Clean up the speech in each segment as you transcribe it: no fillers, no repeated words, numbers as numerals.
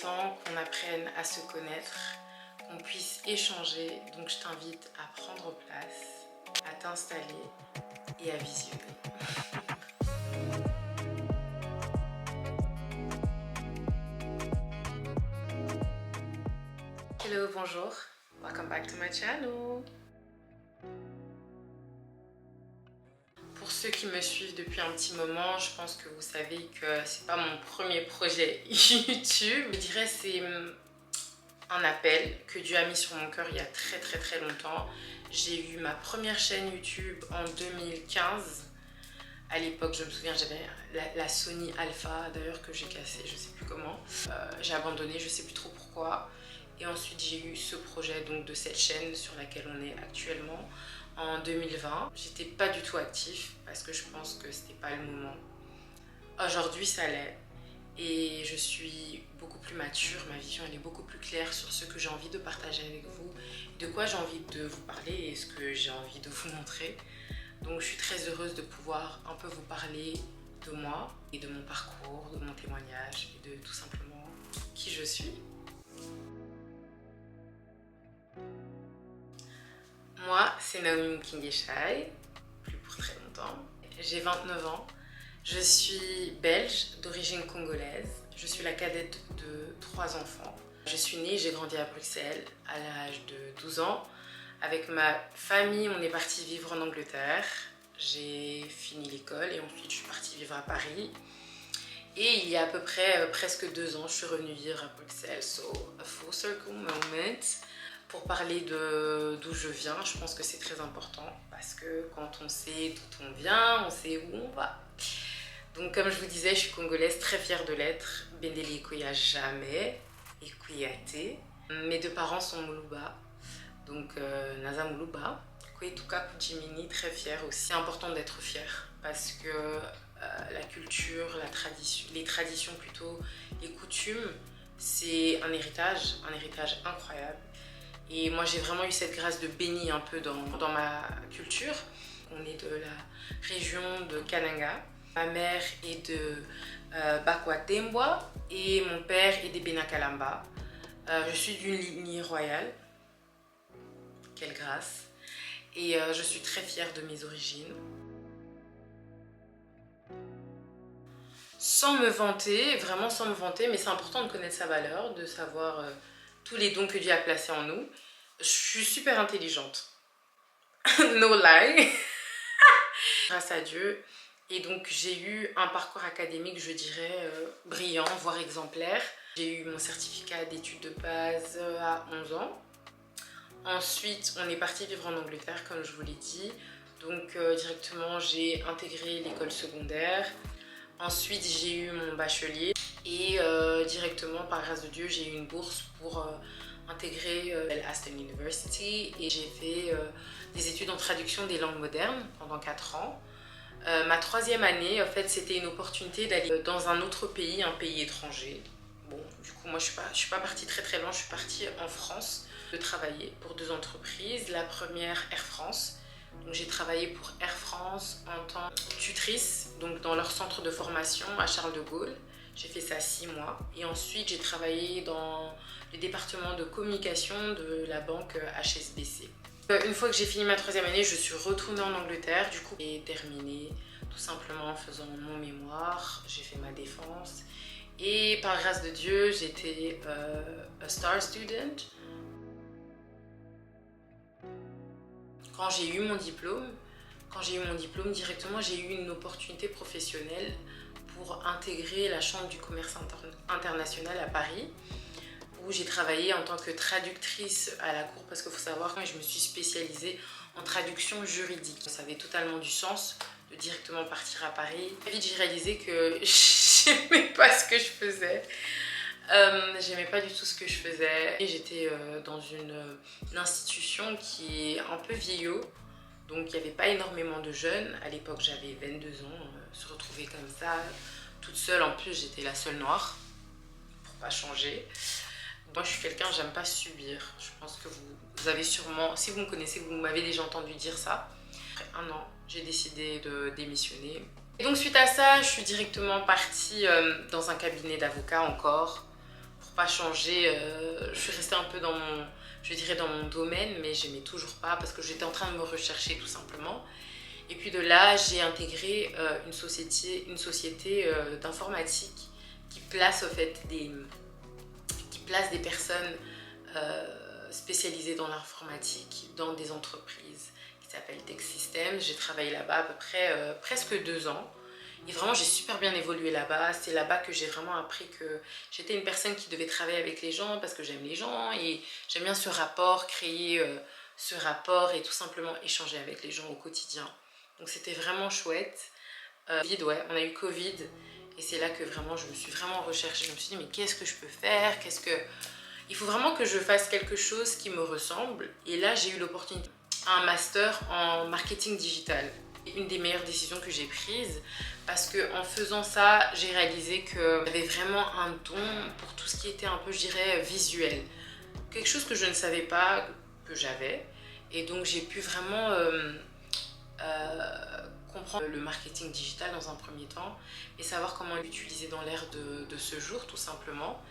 temps qu'on apprenne à se connaître, qu'on puisse échanger. Donc je t'invite à prendre place, à t'installer et à visionner. Hello, bonjour. Welcome back to my channel. Pour ceux qui me suivent depuis un petit moment, je pense que vous savez que c'est pas mon premier projet YouTube. Je dirais c'est un appel que Dieu a mis sur mon cœur il y a très longtemps. J'ai eu ma première chaîne YouTube en 2015. À l'époque, je me souviens, j'avais la Sony Alpha d'ailleurs que j'ai cassée, je sais plus comment. J'ai abandonné, je sais plus trop pourquoi. Et ensuite, j'ai eu ce projet donc de cette chaîne sur laquelle on est actuellement en 2020. J'étais pas du tout active parce que je pense que c'était pas le moment. Aujourd'hui, ça l'est. Et je suis beaucoup plus mature, ma vision elle est beaucoup plus claire sur ce que j'ai envie de partager avec vous, de quoi j'ai envie de vous parler et ce que j'ai envie de vous montrer. Donc je suis très heureuse de pouvoir un peu vous parler de moi et de mon parcours, de mon témoignage et de tout simplement qui je suis. Moi, c'est Naomi Mukingeshai, plus pour très longtemps. J'ai 29 ans. Je suis belge, d'origine congolaise. Je suis la cadette de 3 enfants. Je suis née, j'ai grandi à Bruxelles à l'âge de 12 ans. Avec ma famille, on est parti vivre en Angleterre. J'ai fini l'école et ensuite je suis partie vivre à Paris. Et il y a à peu près presque 2 ans, je suis revenue vivre à Bruxelles. So, a full circle moment. Pour parler d'où je viens, je pense que c'est très important parce que quand on sait d'où on vient, on sait où on va. Donc comme je vous disais, je suis congolaise, très fière de l'être. Bendeli Koya jamais et Koyate. Mes 2 parents sont Moulouba, donc Naza Moulouba. Koyetuka Kujimini, très fière aussi. C'est important d'être fière parce que la culture, les traditions plutôt, les coutumes, c'est un héritage incroyable. Et moi j'ai vraiment eu cette grâce de béni un peu dans ma culture. On est de la région de Kananga. Ma mère est de Bakwa-Tembwa et mon père est des Benakalamba. Je suis d'une lignée royale. Quelle grâce. Et je suis très fière de mes origines. Sans me vanter, vraiment sans me vanter, mais c'est important de connaître sa valeur, de savoir tous les dons que Dieu a placés en nous. Je suis super intelligente. No lie. Grâce à Dieu. Et donc j'ai eu un parcours académique, je dirais, brillant, voire exemplaire. J'ai eu mon certificat d'études de base à 11 ans. Ensuite, on est parti vivre en Angleterre, comme je vous l'ai dit. Donc directement, j'ai intégré l'école secondaire. Ensuite, j'ai eu mon bachelier. Et directement, par grâce de Dieu, j'ai eu une bourse pour intégrer Aston University. Et j'ai fait des études en traduction des langues modernes pendant 4 ans. Ma 3e année, en fait, c'était une opportunité d'aller dans un autre pays, un pays étranger. Bon, du coup, moi, je suis pas partie très loin, je suis partie en France de travailler pour 2 entreprises. La première, Air France. Donc, j'ai travaillé pour Air France en tant que tutrice, donc dans leur centre de formation à Charles de Gaulle. J'ai fait ça 6 mois. Et ensuite, j'ai travaillé dans le département de communication de la banque HSBC. Une fois que j'ai fini ma 3e année, je suis retournée en Angleterre. Du coup, j'ai terminé tout simplement en faisant mon mémoire. J'ai fait ma défense. Et par grâce de Dieu, j'étais a star student. Quand j'ai eu mon diplôme, directement, j'ai eu une opportunité professionnelle pour intégrer la Chambre du commerce international à Paris, où j'ai travaillé en tant que traductrice à la cour, parce qu'il faut savoir que je me suis spécialisée en traduction juridique. Ça avait totalement du sens de directement partir à Paris. Très vite, j'ai réalisé que j'aimais pas ce que je faisais. J'aimais pas du tout ce que je faisais. Et j'étais dans une institution qui est un peu vieillot, donc il n'y avait pas énormément de jeunes. À l'époque, j'avais 22 ans, se retrouver comme ça, toute seule. En plus, j'étais la seule noire, pour pas changer. Moi, je suis quelqu'un, j'aime pas subir. Je pense que vous avez sûrement, si vous me connaissez, vous m'avez déjà entendu dire ça. Après 1 an, j'ai décidé de démissionner. Et donc, suite à ça, je suis directement partie dans un cabinet d'avocat encore, pour pas changer. Je suis restée un peu dans mon, je dirais dans mon domaine, mais j'aimais toujours pas parce que j'étais en train de me rechercher tout simplement. Et puis de là, j'ai intégré une société d'informatique qui place au fait qui place des personnes spécialisées dans l'informatique dans des entreprises qui s'appellent Tech Systems. J'ai travaillé là-bas à peu près presque 2 ans. Et vraiment, j'ai super bien évolué là-bas. C'est là-bas que j'ai vraiment appris que j'étais une personne qui devait travailler avec les gens parce que j'aime les gens et j'aime bien ce rapport, créer ce rapport et tout simplement échanger avec les gens au quotidien. Donc c'était vraiment chouette. Covid, ouais, on a eu Covid et c'est là que vraiment je me suis vraiment recherchée. Je me suis dit mais qu'est-ce que je peux faire? Il faut vraiment que je fasse quelque chose qui me ressemble. Et là j'ai eu l'opportunité un master en marketing digital. Une des meilleures décisions que j'ai prises parce qu'en faisant ça, j'ai réalisé que j'avais vraiment un don pour tout ce qui était un peu, je dirais, visuel. Quelque chose que je ne savais pas que j'avais. Et donc j'ai pu vraiment comprendre le marketing digital dans un premier temps et savoir comment l'utiliser dans l'ère de ce jour tout simplement.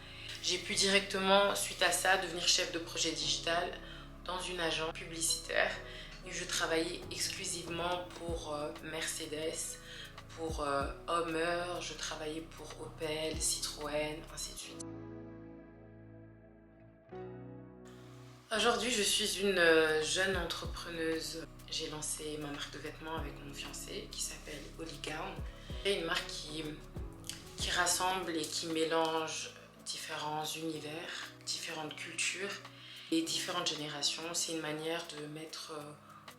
J'ai pu directement, suite à ça, devenir chef de projet digital dans une agence publicitaire. Et je travaillais exclusivement pour Mercedes, pour Hummer, je travaillais pour Opel, Citroën, ainsi de suite. Aujourd'hui, je suis une jeune entrepreneuse. J'ai lancé ma marque de vêtements avec mon fiancé qui s'appelle Holygown. C'est une marque qui rassemble et qui mélange différents univers, différentes cultures et différentes générations. C'est une manière de mettre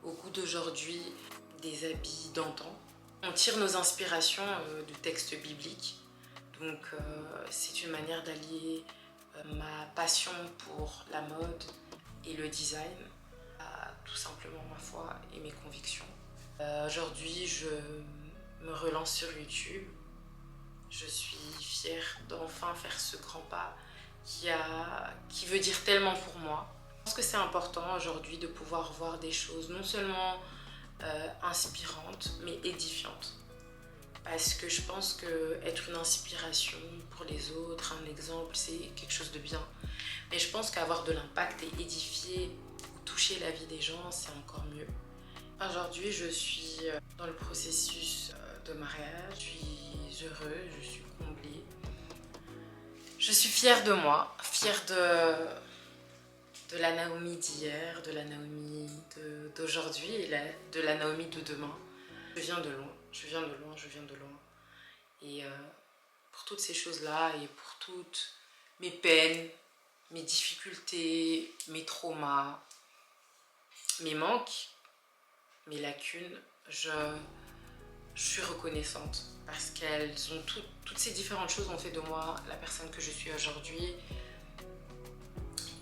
au goût d'aujourd'hui des habits d'antan. On tire nos inspirations de textes bibliques. Donc c'est une manière d'allier ma passion pour la mode et le design à tout simplement ma foi et mes convictions. Aujourd'hui, je me relance sur YouTube. Je suis fière d'enfin faire ce grand pas qui veut dire tellement pour moi. Je pense que c'est important aujourd'hui de pouvoir voir des choses non seulement inspirantes, mais édifiantes. Parce que je pense qu'être une inspiration pour les autres, un exemple, c'est quelque chose de bien. Mais je pense qu'avoir de l'impact et édifier ou toucher la vie des gens, c'est encore mieux. Aujourd'hui, je suis dans le processus de mariage. Je suis heureuse, je suis comblée. Je suis fière de moi, fière de la Naomi d'hier, de la Naomi d'aujourd'hui et de la Naomi de demain. Je viens de loin, je viens de loin, je viens de loin. Et pour toutes ces choses-là et pour toutes mes peines, mes difficultés, mes traumas, mes manques, mes lacunes, je suis reconnaissante parce qu'elles ont toutes ces différentes choses ont fait de moi la personne que je suis aujourd'hui.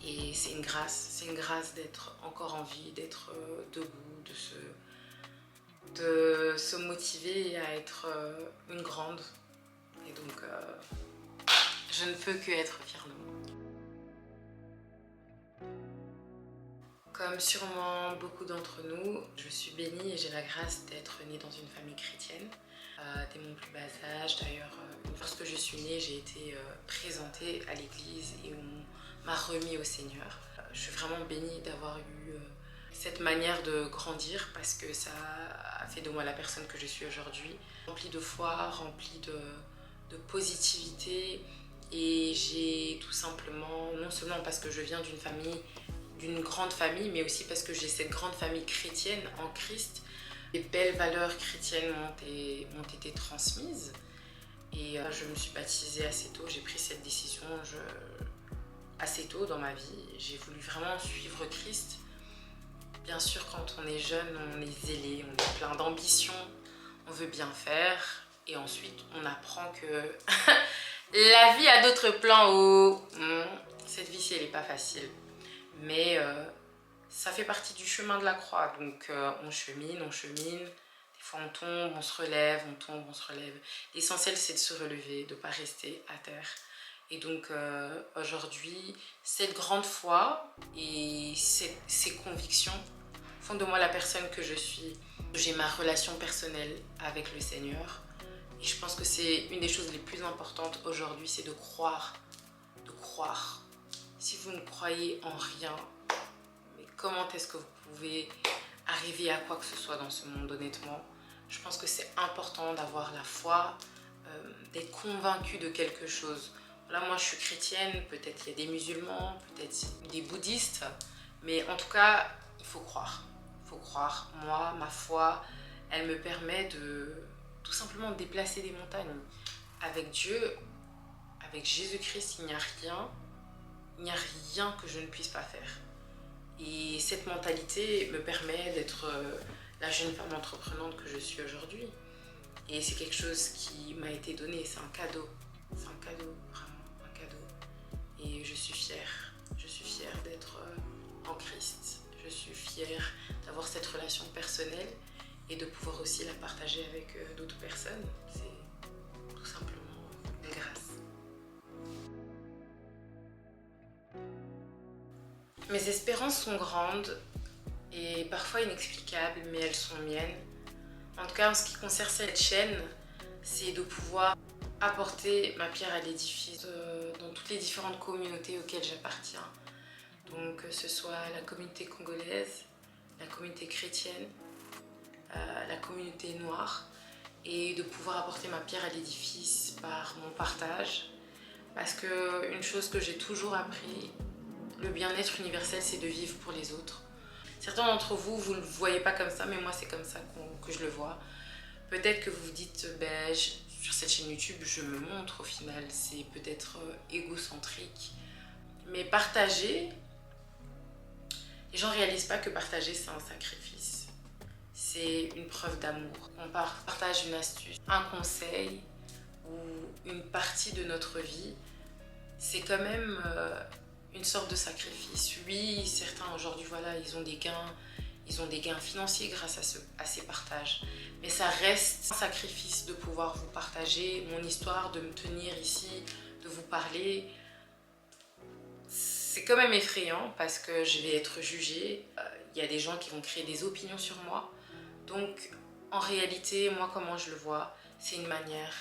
Et c'est une grâce d'être encore en vie, d'être debout, de se motiver à être une grande. Et donc, je ne peux que être fière de moi. Comme sûrement beaucoup d'entre nous, je suis bénie et j'ai la grâce d'être née dans une famille chrétienne. Dès mon plus bas âge, d'ailleurs, lorsque je suis née, j'ai été présentée à l'église et on m'a remis au Seigneur. Je suis vraiment bénie d'avoir eu cette manière de grandir parce que ça a fait de moi la personne que je suis aujourd'hui. Remplie de foi, remplie de positivité et j'ai tout simplement, non seulement parce que je viens d'une grande famille, mais aussi parce que j'ai cette grande famille chrétienne en Christ. Les belles valeurs chrétiennes m'ont été transmises et je me suis baptisée assez tôt, j'ai pris cette décision assez tôt dans ma vie. J'ai voulu vraiment suivre Christ. Bien sûr, quand on est jeune, on est zélé, on est plein d'ambition, on veut bien faire et ensuite on apprend que la vie a d'autres plans où cette vie-ci elle n'est pas facile. Mais ça fait partie du chemin de la croix, donc on chemine. Des fois on tombe, on se relève, on tombe, on se relève. L'essentiel c'est de se relever, de ne pas rester à terre. Et donc aujourd'hui, cette grande foi et ces convictions font de moi la personne que je suis. J'ai ma relation personnelle avec le Seigneur. Et je pense que c'est une des choses les plus importantes aujourd'hui, c'est de croire croire. Si vous ne croyez en rien, mais comment est-ce que vous pouvez arriver à quoi que ce soit dans ce monde, honnêtement? Je pense que c'est important d'avoir la foi, d'être convaincu de quelque chose. Là, moi, je suis chrétienne, peut-être il y a des musulmans, peut-être des bouddhistes, mais en tout cas, il faut croire. Il faut croire. Moi, ma foi, elle me permet de tout simplement déplacer des montagnes. Avec Dieu, avec Jésus-Christ, il n'y a rien que je ne puisse pas faire. Et cette mentalité me permet d'être la jeune femme entreprenante que je suis aujourd'hui. Et c'est quelque chose qui m'a été donné, c'est un cadeau. C'est un cadeau, vraiment un cadeau. Et je suis fière. Je suis fière d'être en Christ. Je suis fière d'avoir cette relation personnelle et de pouvoir aussi la partager avec d'autres personnes. C'est tout simplement une grâce. Mes espérances sont grandes et parfois inexplicables, mais elles sont miennes. En tout cas, en ce qui concerne cette chaîne, c'est de pouvoir apporter ma pierre à l'édifice dans toutes les différentes communautés auxquelles j'appartiens. Donc, que ce soit la communauté congolaise, la communauté chrétienne, la communauté noire, et de pouvoir apporter ma pierre à l'édifice par mon partage. Parce qu'une chose que j'ai toujours appris, le bien-être universel, c'est de vivre pour les autres. Certains d'entre vous, vous ne le voyez pas comme ça, mais moi, c'est comme ça que je le vois. Peut-être que vous vous dites, sur cette chaîne YouTube, je me montre au final. C'est peut-être égocentrique. Mais partager, les gens ne réalisent pas que partager, c'est un sacrifice. C'est une preuve d'amour. On partage une astuce, un conseil ou une partie de notre vie. C'est quand même une sorte de sacrifice. Oui, certains aujourd'hui, voilà, ils ont des gains financiers grâce à ces partages. Mais ça reste un sacrifice de pouvoir vous partager mon histoire, de me tenir ici, de vous parler. C'est quand même effrayant parce que je vais être jugée. Il y a des gens qui vont créer des opinions sur moi. Donc, en réalité, moi, comment je le vois, c'est une manière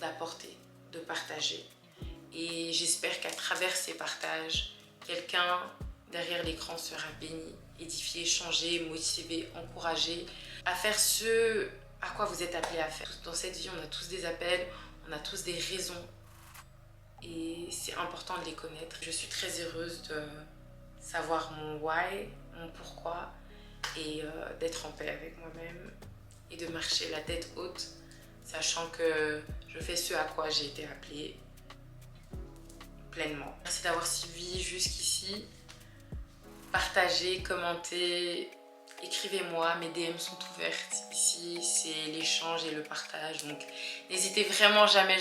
d'apporter, de partager. Et j'espère qu'à travers ces partages, quelqu'un derrière l'écran sera béni, édifié, changé, motivé, encouragé à faire ce à quoi vous êtes appelés à faire. Dans cette vie, on a tous des appels, on a tous des raisons. Et c'est important de les connaître. Je suis très heureuse de savoir mon why, mon pourquoi, et d'être en paix avec moi-même et de marcher la tête haute, sachant que je fais ce à quoi j'ai été appelée pleinement. Merci d'avoir suivi jusqu'ici. Partagez, commentez, écrivez-moi, mes DM sont ouvertes ici, c'est l'échange et le partage, donc n'hésitez vraiment jamais.